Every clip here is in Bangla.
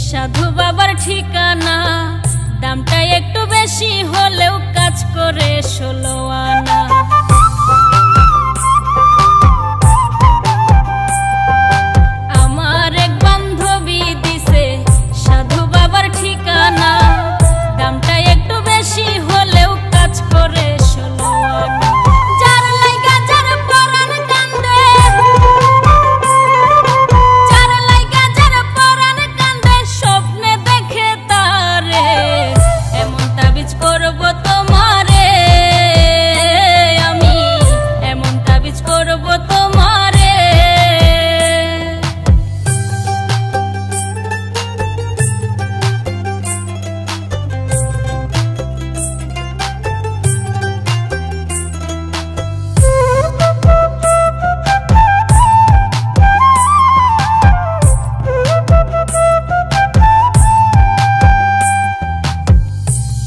সাধু বাবার ঠিকানা, দামটা একটু বেশি হলেও কাজ করে 16 আনা। আমার এক বান্ধবী দিছে সাধু বাবার ঠিকানা, দামটা একটু বেশি হলেও কাজ করে 16 আনা। যার লাইগা যার পরাণ কান্দে, যার লাইগা যার পরাণ কান্দে, স্বপ্নে দেখে তারে, এমন তাবিজ করব তোমারে আমি, এমন তাবিজ করব তোমারে।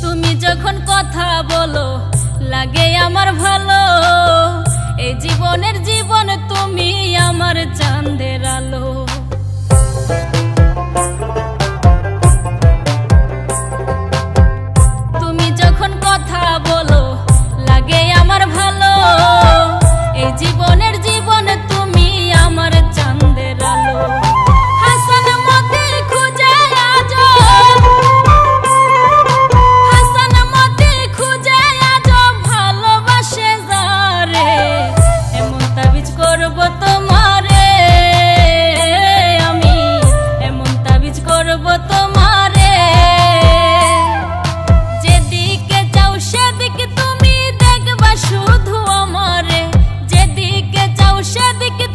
তুমি যখন কথা বলো লাগে আমার ভালো, এই জীবনের জীবন তুমি আমার চাঁদের আলো। তুমি যখন কথা বলো লাগে আমার ভালো, এই জীবনের জীবন তুমি আমার চাঁদের আলো। হাসান মতি খুঁজে আজো, হাসান মতি খুঁজে আজো, ভালোবাসে যারে, এমন তাবিজ করব তোমারে আমি, এমন তাবিজ করব তোমারে। যেদিকে যাও সেদিকে তুমি দেখবা শুধু আমারে, যেদিকে যাও সেদিকে